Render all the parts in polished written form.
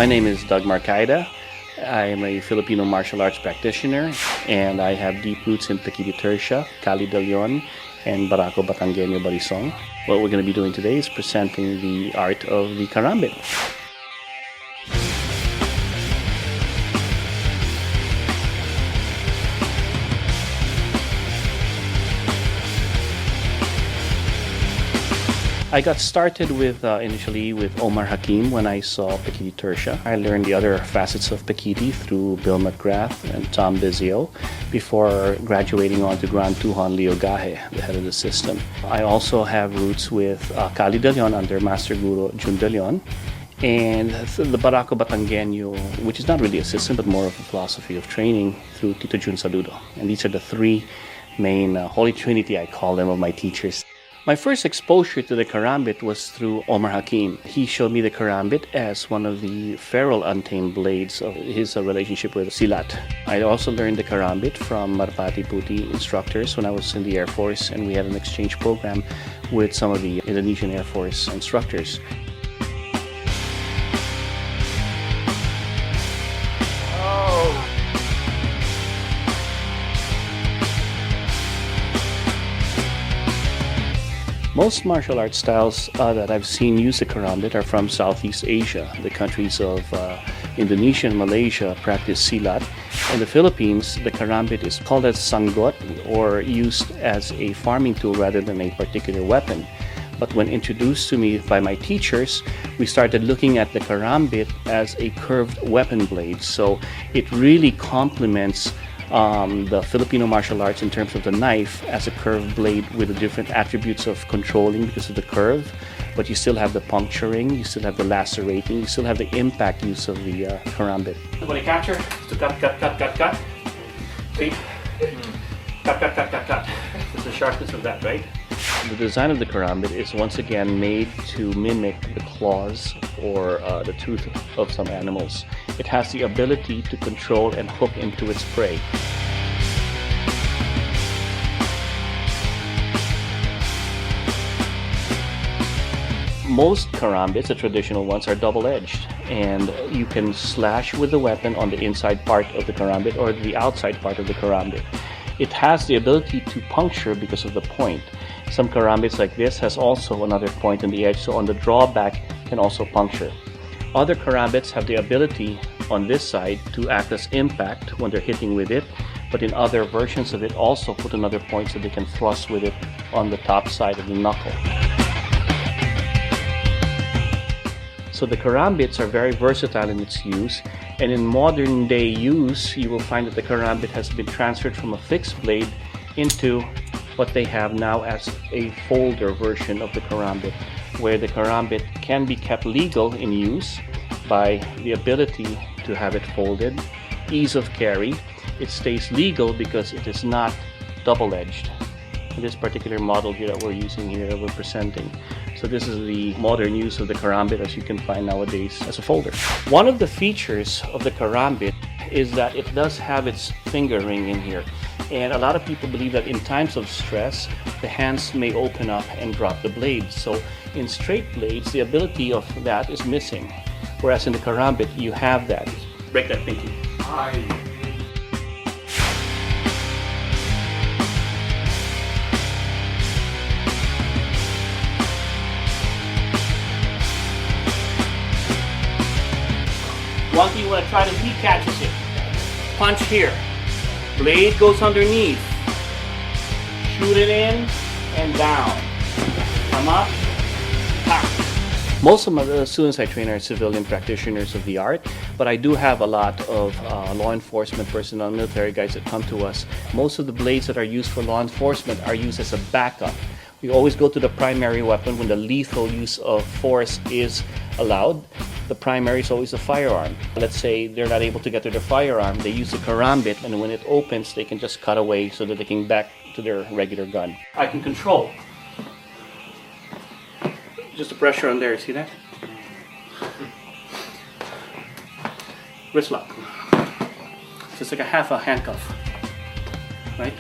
My name is Doug Marcaida. I am a Filipino martial arts practitioner, and I have deep roots in Pequiti Tercia, Cali de Leon, and Barako Batangueño Barisong. What we're going to be doing today is presenting the art of the karambit. I got started with initially with Omar Hakim when I saw Pequiti Tercia. I learned the other facets of Pequiti through Bill McGrath and Tom Bizio before graduating on to Grand Tuhon Leo Gahe, the head of the system. I also have roots with Cali de Leon under Master Guru Jun de Leon, and the Barako Batangueño, which is not really a system but more of a philosophy of training, through Tito Jun Saludo. And these are the three main Holy Trinity, I call them, of my teachers. My first exposure to the karambit was through Omar Hakim. He showed me the karambit as one of the feral untamed blades of his relationship with Silat. I also learned the karambit from Marpati Puti instructors when I was in the Air Force, and we had an exchange program with some of the Indonesian Air Force instructors. Most martial arts styles that I've seen use the karambit are from Southeast Asia. The countries of Indonesia and Malaysia practice silat. In the Philippines, the karambit is called as sanggot, or used as a farming tool rather than a particular weapon. But when introduced to me by my teachers, we started looking at the karambit as a curved weapon blade. So it really complements the Filipino martial arts in terms of the knife as a curved blade with the different attributes of controlling because of the curve, but you still have the puncturing, you still have the lacerating, you still have the impact use of the karambit. When you capture, to cut. See? Cut. It's the sharpness of that, right? The design of the karambit is once again made to mimic the claws or the tooth of some animals. It has the ability to control and hook into its prey. Most karambits, the traditional ones, are double-edged, and you can slash with the weapon on the inside part of the karambit or the outside part of the karambit. It has the ability to puncture because of the point. Some karambits like this has also another point on the edge, so on the drawback can also puncture. Other karambits have the ability on this side to act as impact when they're hitting with it, but in other versions of it also put another point so they can thrust with it on the top side of the knuckle. So the karambits are very versatile in its use, and in modern day use you will find that the karambit has been transferred from a fixed blade into what they have now as a folder version of the karambit, where the karambit can be kept legal in use by the ability to have it folded, ease of carry. It stays legal because it is not double-edged. In this particular model here that we're using here, that we're presenting. So this is the modern use of the karambit as you can find nowadays as a folder. One of the features of the karambit is that it does have its finger ring in here. And a lot of people believe that in times of stress, the hands may open up and drop the blades. So in straight blades, the ability of that is missing. Whereas in the karambit, you have that. Break that pinky. One thing you want to try to, he catches it. Punch here. Blade goes underneath. Shoot it in and down. Come up. Ha. Most of the students I train are civilian practitioners of the art, but I do have a lot of law enforcement personnel, military guys that come to us. Most of the blades that are used for law enforcement are used as a backup. We always go to the primary weapon when the lethal use of force is allowed. The primary is always a firearm. Let's say they're not able to get to their firearm, they use the karambit, and when it opens, they can just cut away so that they can back to their regular gun. I can control. Just the pressure on there, see that? Wrist lock. Just like a half a handcuff, right?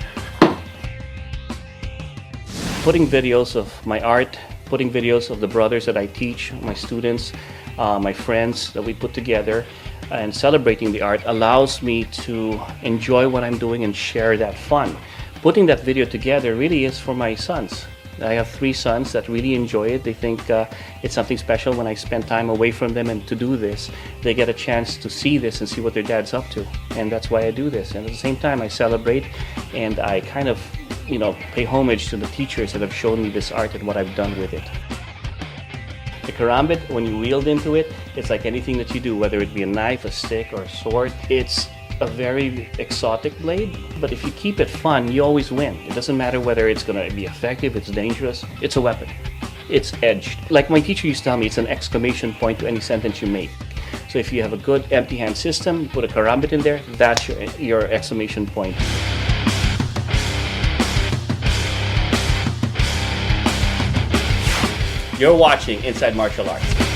Putting videos of my art, putting videos of the brothers that I teach, my students, my friends that we put together, and celebrating the art allows me to enjoy what I'm doing and share that fun. Putting that video together really is for my sons. I have 3 sons that really enjoy it. They think it's something special when I spend time away from them, and to do this, they get a chance to see this and see what their dad's up to. And that's why I do this. And at the same time, I celebrate, and I kind of, pay homage to the teachers that have shown me this art and what I've done with it. The karambit, when you wield into it, it's like anything that you do, whether it be a knife, a stick, or a sword. It's a very exotic blade, but if you keep it fun, you always win. It doesn't matter whether it's going to be effective, it's dangerous, it's a weapon. It's edged. Like my teacher used to tell me, it's an exclamation point to any sentence you make. So if you have a good empty hand system, you put a karambit in there, that's your exclamation point. You're watching Inside Martial Arts.